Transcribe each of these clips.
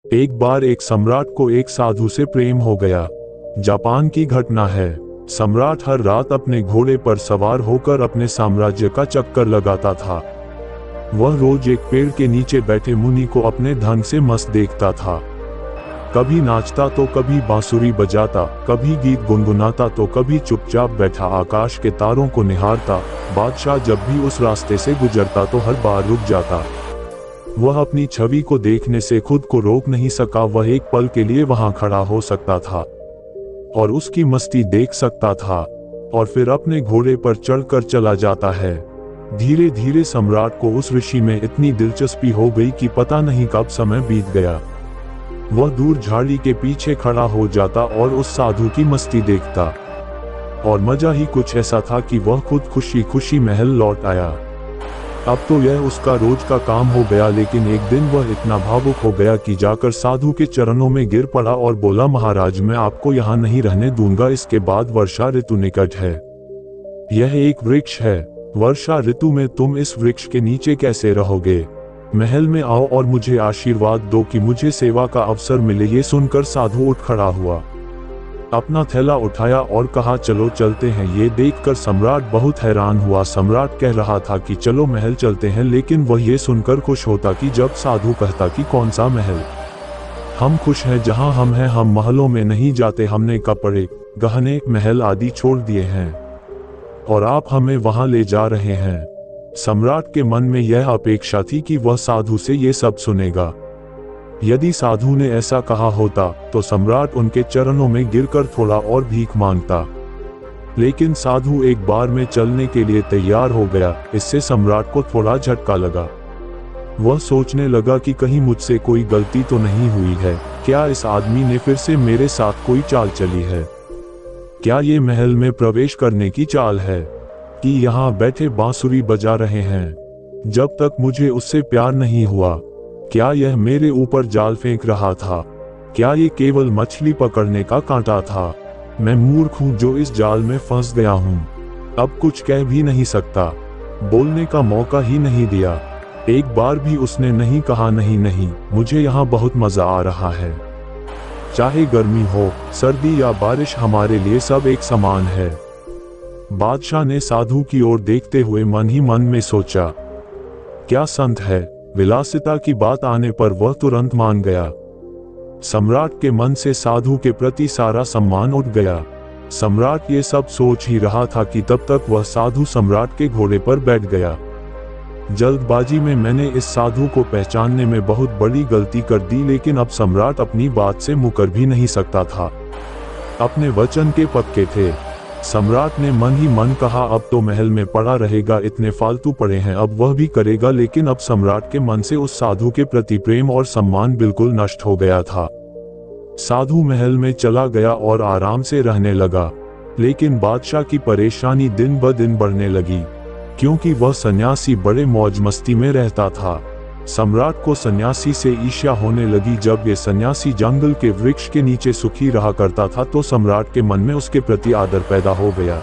एक बार एक सम्राट को एक साधु से प्रेम हो गया। जापान की घटना है। सम्राट हर रात अपने घोड़े पर सवार होकर अपने साम्राज्य का चक्कर लगाता था। वह रोज एक पेड़ के नीचे बैठे मुनि को अपने ढंग से मस्त देखता था। कभी नाचता तो कभी बांसुरी बजाता, कभी गीत गुनगुनाता तो कभी चुपचाप बैठा आकाश के तारों को निहारता। बादशाह जब भी उस रास्ते से गुजरता तो हर बार रुक जाता। वह अपनी छवि को देखने से खुद को रोक नहीं सका। वह एक पल के लिए वहां खड़ा हो सकता था और उसकी मस्ती देख सकता था और फिर अपने घोड़े पर चढ़कर चला जाता है। धीरे धीरे सम्राट को उस ऋषि में इतनी दिलचस्पी हो गई कि पता नहीं कब समय बीत गया। वह दूर झाड़ी के पीछे खड़ा हो जाता और उस साधु की मस्ती देखता, और मजा ही कुछ ऐसा था कि वह खुद खुशी खुशी महल लौट आया। अब तो यह उसका रोज का काम हो गया, लेकिन एक दिन वह इतना भावुक हो गया कि जाकर साधु के चरणों में गिर पड़ा और बोला, महाराज, मैं आपको यहाँ नहीं रहने दूंगा। इसके बाद वर्षा ऋतु निकट है। यह एक वृक्ष है। वर्षा ऋतु में तुम इस वृक्ष के नीचे कैसे रहोगे? महल में आओ और मुझे आशीर्वाद दो कि मुझे सेवा का अवसर मिले। ये सुनकर साधु उठ खड़ा हुआ, अपना थैला उठाया और कहा, चलो चलते हैं। ये देखकर सम्राट बहुत हैरान हुआ। सम्राट कह रहा था कि चलो महल चलते हैं, लेकिन वह ये सुनकर खुश होता कि जब साधु कहता कि कौन सा महल, हम खुश हैं जहां हम हैं, हम महलों में नहीं जाते। हमने कपड़े, गहने, महल आदि छोड़ दिए हैं और आप हमें वहां ले जा रहे हैं। सम्राट के मन में यह अपेक्षा थी कि वह साधु से ये सब सुनेगा। यदि साधु ने ऐसा कहा होता तो सम्राट उनके चरणों में गिरकर थोड़ा और भीख मांगता, लेकिन साधु एक बार में चलने के लिए तैयार हो गया। इससे सम्राट को थोड़ा झटका लगा। वह सोचने लगा कि कहीं मुझसे कोई गलती तो नहीं हुई है। क्या इस आदमी ने फिर से मेरे साथ कोई चाल चली है? क्या ये महल में प्रवेश करने की चाल है कि यहाँ बैठे बांसुरी बजा रहे हैं जब तक मुझे उससे प्यार नहीं हुआ? क्या यह मेरे ऊपर जाल फेंक रहा था? क्या ये केवल मछली पकड़ने का कांटा था? मैं मूर्ख हूँ जो इस जाल में फंस गया हूँ। अब कुछ कह भी नहीं सकता, बोलने का मौका ही नहीं दिया। एक बार भी उसने नहीं कहा, नहीं नहीं, मुझे यहाँ बहुत मजा आ रहा है। चाहे गर्मी हो, सर्दी या बारिश, हमारे लिए सब एक समान है। बादशाह ने साधु की ओर देखते हुए मन ही मन में सोचा, क्या संत है। विलासिता की बात आने पर वह तुरंत मान गया। सम्राट के मन से साधु के प्रति सारा सम्मान उठ गया। सम्राट ये सब सोच ही रहा था कि तब तक वह साधु सम्राट के घोड़े पर बैठ गया। जल्दबाजी में मैंने इस साधु को पहचानने में बहुत बड़ी गलती कर दी, लेकिन अब सम्राट अपनी बात से मुकर भी नहीं सकता था। अपने वचन के पक्के थे। सम्राट ने मन ही मन कहा, अब तो महल में पड़ा रहेगा, इतने फालतू पड़े हैं, अब वह भी करेगा। लेकिन अब सम्राट के मन से उस साधु के प्रति प्रेम और सम्मान बिल्कुल नष्ट हो गया था। साधु महल में चला गया और आराम से रहने लगा, लेकिन बादशाह की परेशानी दिन ब दिन बढ़ने लगी, क्योंकि वह सन्यासी बड़े मौज मस्ती में रहता था। सम्राट को सन्यासी से ईर्ष्या होने लगी। जब ये सन्यासी जंगल के वृक्ष के नीचे सुखी रहा करता था तो सम्राट के मन में उसके प्रति आदर पैदा हो गया।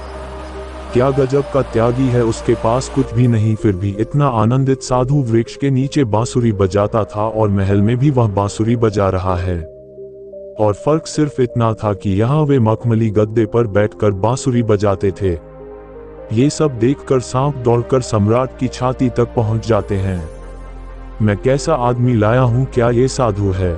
क्या गजब का त्यागी है, उसके पास कुछ भी नहीं, फिर भी इतना आनंदित। साधु वृक्ष के नीचे बांसुरी बजाता था और महल में भी वह बांसुरी बजा रहा है, और फर्क सिर्फ इतना था कि यहाँ वे मखमली गद्दे पर बैठकर बांसुरी बजाते थे। ये सब देखकर सांप दौड़कर सम्राट की छाती तक पहुंच जाते हैं। मैं कैसा आदमी लाया हूँ, क्या ये साधु है?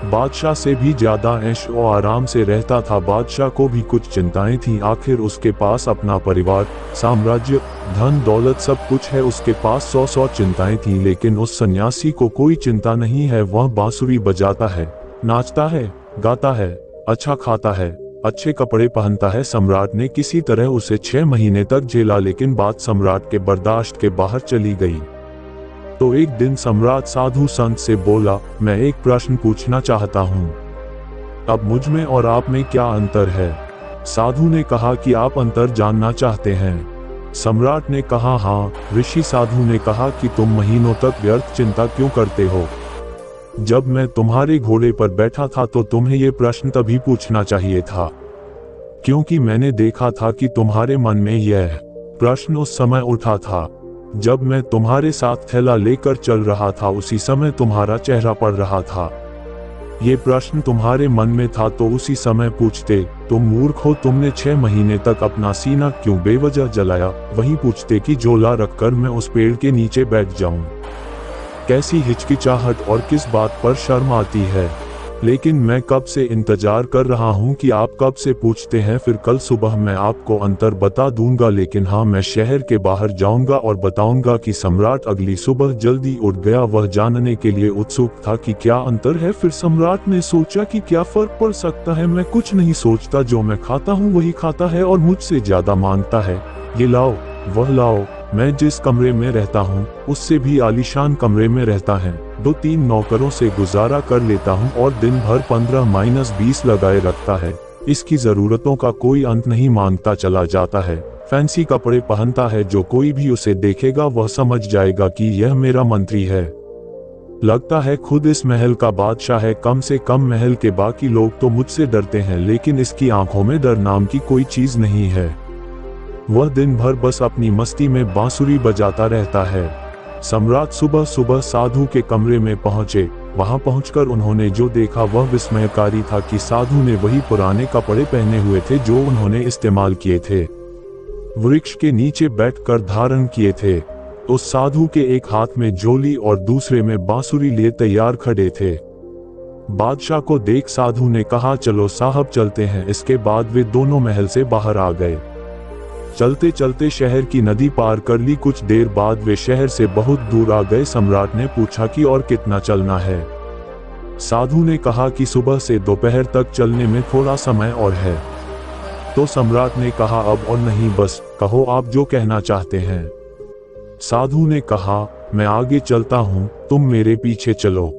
बादशाह से भी ज्यादा ऐश और आराम से रहता था। बादशाह को भी कुछ चिंताएं थीं। आखिर उसके पास अपना परिवार, साम्राज्य, धन दौलत सब कुछ है। उसके पास 100 चिंताएं थीं, लेकिन उस सन्यासी को कोई चिंता नहीं है। वह बांसुरी बजाता है, नाचता है, गाता है, अच्छा खाता है, अच्छे कपड़े पहनता है। सम्राट ने किसी तरह उसे 6 महीने तक झेला, लेकिन बात सम्राट के बर्दाश्त के बाहर चली गई। तो एक दिन सम्राट साधु संत से बोला, मैं एक प्रश्न पूछना चाहता हूँ। अब मुझ में और आप में क्या अंतर है? साधु ने कहा कि आप अंतर जानना चाहते हैं। सम्राट ने कहा, हाँ। ऋषि साधु ने कहा कि तुम महीनों तक व्यर्थ चिंता क्यों करते हो? जब मैं तुम्हारे घोड़े पर बैठा था तो तुम्हें ये प्रश्न तभी पूछना चाहिए था, क्योंकि मैंने देखा था कि तुम्हारे मन में यह प्रश्न उस समय उठा था जब मैं तुम्हारे साथ थैला लेकर चल रहा था। उसी समय तुम्हारा चेहरा पड़ रहा था। ये प्रश्न तुम्हारे मन में था तो उसी समय पूछते, तुम मूर्ख हो, तुमने 6 महीने तक अपना सीना क्यों बेवजह जलाया। वहीं पूछते कि झोला रखकर मैं उस पेड़ के नीचे बैठ जाऊं। कैसी हिचकिचाहट और किस बात पर शर्म आती है। लेकिन मैं कब से इंतजार कर रहा हूं कि आप कब से पूछते हैं। फिर कल सुबह मैं आपको अंतर बता दूंगा, लेकिन हाँ, मैं शहर के बाहर जाऊंगा और बताऊंगा कि सम्राट अगली सुबह जल्दी उठ गया। वह जानने के लिए उत्सुक था कि क्या अंतर है। फिर सम्राट ने सोचा कि क्या फर्क पड़ सकता है। मैं कुछ नहीं सोचता, जो मैं खाता हूँ वही खाता है और मुझसे ज्यादा मांगता है। ये लाओ, वह लाओ। मैं जिस कमरे में रहता हूँ उससे भी आलीशान कमरे में रहता है। 2-3 नौकरों से गुजारा कर लेता हूँ और दिन भर 15-20 लगाए रखता है। इसकी जरूरतों का कोई अंत नहीं, मांगता चला जाता है। फैंसी कपड़े पहनता है, जो कोई भी उसे देखेगा वह समझ जाएगा कि यह मेरा मंत्री है। लगता है खुद इस महल का बादशाह है। कम से कम महल के बाकी लोग तो मुझसे डरते हैं, लेकिन इसकी आंखों में डर नाम की कोई चीज नहीं है। वह दिन भर बस अपनी मस्ती में बांसुरी बजाता रहता है। सम्राट सुबह सुबह साधु के कमरे में पहुंचे। वहां पहुंचकर उन्होंने जो देखा वह विस्मयकारी था कि साधु ने वही पुराने कपड़े पहने हुए थे जो उन्होंने इस्तेमाल किए थे, वृक्ष के नीचे बैठकर धारण किए थे। उस साधु के एक हाथ में झोली और दूसरे में बांसुरी लिए तैयार खड़े थे। बादशाह को देख साधु ने कहा, चलो साहब चलते हैं। इसके बाद वे दोनों महल से बाहर आ गए। चलते चलते शहर की नदी पार कर ली। कुछ देर बाद वे शहर से बहुत दूर आ गए। सम्राट ने पूछा कि और कितना चलना है। साधु ने कहा कि सुबह से दोपहर तक चलने में थोड़ा समय और है। तो सम्राट ने कहा, अब और नहीं, बस कहो आप जो कहना चाहते हैं। साधु ने कहा, मैं आगे चलता हूँ, तुम मेरे पीछे चलो।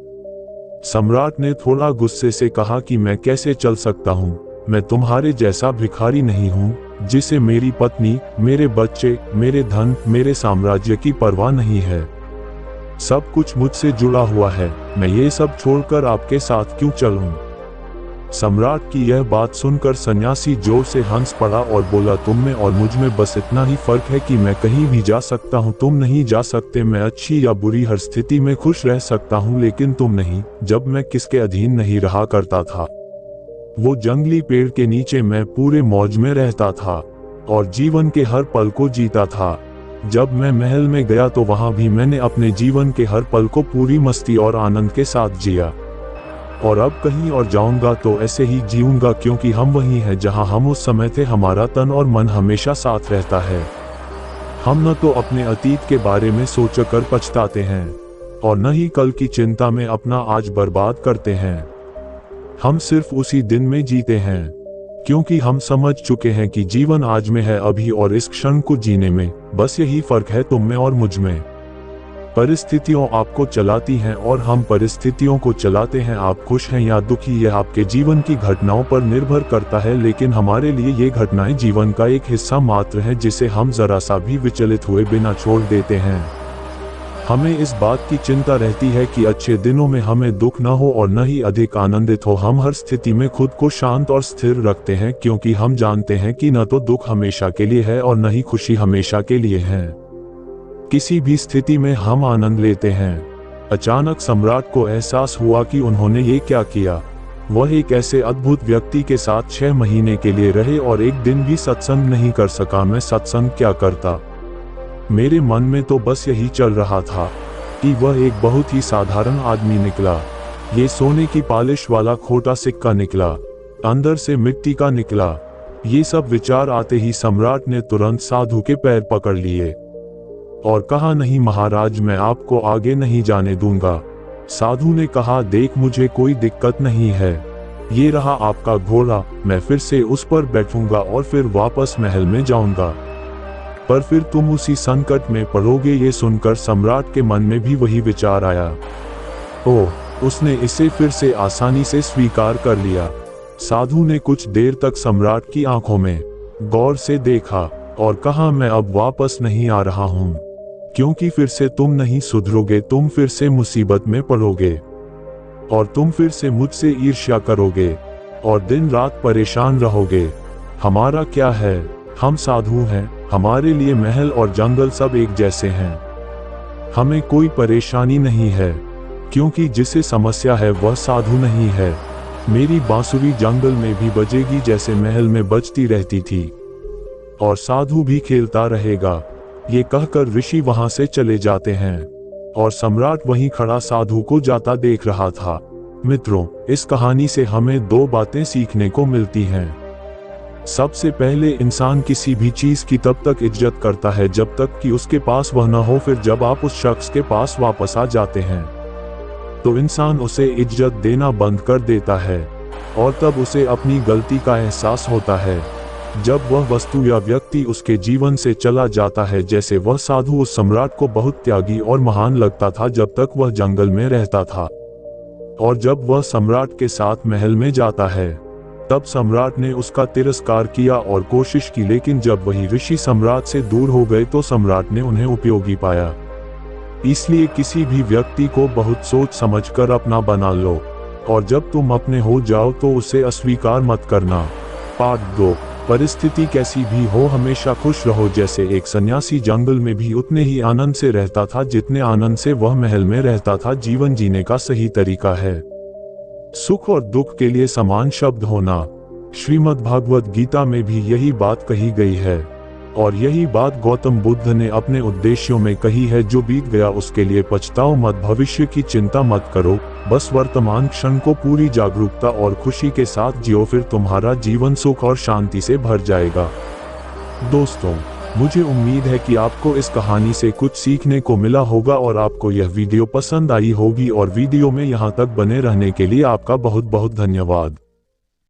सम्राट ने थोड़ा गुस्से से कहा कि मैं कैसे चल सकता हूँ, मैं तुम्हारे जैसा भिखारी नहीं हूँ जिसे मेरी पत्नी, मेरे बच्चे, मेरे धन, मेरे साम्राज्य की परवाह नहीं है। सब कुछ मुझसे जुड़ा हुआ है। मैं ये सब छोड़कर आपके साथ क्यों चलूं? सम्राट की यह बात सुनकर सन्यासी जोर से हंस पड़ा और बोला, तुम में और मुझ में बस इतना ही फर्क है कि मैं कहीं भी जा सकता हूँ, तुम नहीं जा सकते। मैं अच्छी या बुरी हर स्थिति में खुश रह सकता हूँ, लेकिन तुम नहीं। जब मैं किसके अधीन नहीं रहा करता था, वो जंगली पेड़ के नीचे मैं पूरे मौज में रहता था और जीवन के हर पल को जीता था। जब मैं महल में गया तो वहां भी मैंने अपने जीवन के हर पल को पूरी मस्ती और आनंद के साथ जिया। और अब कहीं और जाऊंगा तो ऐसे ही जीऊंगा, क्योंकि हम वही हैं जहां हम उस समय थे। हमारा तन और मन हमेशा साथ रहता है। हम न तो अपने अतीत के बारे में सोचकर पछताते हैं और न ही कल की चिंता में अपना आज बर्बाद करते हैं। हम सिर्फ उसी दिन में जीते हैं, क्योंकि हम समझ चुके हैं कि जीवन आज में है, अभी और इस क्षण को जीने में। बस यही फर्क है तुम में और मुझ में। परिस्थितियों आपको चलाती हैं और हम परिस्थितियों को चलाते हैं। आप खुश हैं या दुखी, यह आपके जीवन की घटनाओं पर निर्भर करता है, लेकिन हमारे लिए ये घटनाएं जीवन का एक हिस्सा मात्र है जिसे हम जरा सा भी विचलित हुए बिना छोड़ देते हैं। हमें इस बात की चिंता रहती है कि अच्छे दिनों में हमें दुख न हो और न ही अधिक आनंदित हो। हम हर स्थिति में खुद को शांत और स्थिर रखते हैं, क्योंकि हम जानते हैं कि न तो दुख हमेशा के लिए है और न ही खुशी हमेशा के लिए है। किसी भी स्थिति में हम आनंद लेते हैं। अचानक सम्राट को एहसास हुआ कि उन्होंने ये क्या किया। वह एक ऐसे अद्भुत व्यक्ति के साथ 6 महीने के लिए रहे और एक दिन भी सत्संग नहीं कर सका। मैं सत्संग क्या करता? मेरे मन में तो बस यही चल रहा था कि वह एक बहुत ही साधारण आदमी निकला। ये सोने की पॉलिश वाला खोटा सिक्का निकला, अंदर से मिट्टी का निकला। ये सब विचार आते ही सम्राट ने तुरंत साधु के पैर पकड़ लिए और कहा, नहीं महाराज, मैं आपको आगे नहीं जाने दूंगा। साधु ने कहा, देख, मुझे कोई दिक्कत नहीं है। ये रहा आपका घोड़ा, मैं फिर से उस पर बैठूंगा और फिर वापस महल में जाऊंगा, पर फिर तुम उसी संकट में पड़ोगे। ये सुनकर सम्राट के मन में भी वही विचार आया। ओह, उसने इसे फिर से आसानी से स्वीकार कर लिया। साधु ने कुछ देर तक सम्राट की आंखों में गौर से देखा और कहा, मैं अब वापस नहीं आ रहा हूँ, क्योंकि फिर से तुम नहीं सुधरोगे। तुम फिर से मुसीबत में पड़ोगे और तुम फिर से मुझसे ईर्ष्या करोगे और दिन रात परेशान रहोगे। हमारा क्या है, हम साधु हैं, हमारे लिए महल और जंगल सब एक जैसे हैं। हमें कोई परेशानी नहीं है, क्योंकि जिसे समस्या है वह साधु नहीं है। मेरी बांसुरी जंगल में भी बजेगी जैसे महल में बजती रहती थी, और साधु भी खेलता रहेगा। ये कहकर ऋषि वहां से चले जाते हैं, और सम्राट वहीं खड़ा साधु को जाता देख रहा था। मित्रों, इस कहानी से हमें दो बातें सीखने को मिलती हैं। सबसे पहले, इंसान किसी भी चीज की तब तक इज्जत करता है जब तक कि उसके पास वह न हो। फिर जब आप उस शख्स के पास वापस आ जाते हैं तो इंसान उसे इज्जत देना बंद कर देता है, और तब उसे अपनी गलती का एहसास होता है जब वह वस्तु या व्यक्ति उसके जीवन से चला जाता है। जैसे वह साधु उस सम्राट को बहुत त्यागी और महान लगता था जब तक वह जंगल में रहता था, और जब वह सम्राट के साथ महल में जाता है तब सम्राट ने उसका तिरस्कार किया और कोशिश की, लेकिन जब वही ऋषि सम्राट से दूर हो गए तो सम्राट ने उन्हें उपयोगी पाया। इसलिए किसी भी व्यक्ति को बहुत सोच समझकर अपना बना लो, और जब तुम अपने हो जाओ तो उसे अस्वीकार मत करना। पार्ट 2। परिस्थिति कैसी भी हो हमेशा खुश रहो। जैसे एक सन्यासी जंगल में भी उतने ही आनंद से रहता था जितने आनंद से वह महल में रहता था। जीवन जीने का सही तरीका है सुख और दुख के लिए समान शब्द होना। श्रीमद् भागवत गीता में भी यही बात कही गई है, और यही बात गौतम बुद्ध ने अपने उद्देश्यों में कही है। जो बीत गया उसके लिए पछताओ मत, भविष्य की चिंता मत करो, बस वर्तमान क्षण को पूरी जागरूकता और खुशी के साथ जियो, फिर तुम्हारा जीवन सुख और शांति से भर जाएगा। दोस्तों, मुझे उम्मीद है कि आपको इस कहानी से कुछ सीखने को मिला होगा और आपको यह वीडियो पसंद आई होगी, और वीडियो में यहाँ तक बने रहने के लिए आपका बहुत बहुत धन्यवाद।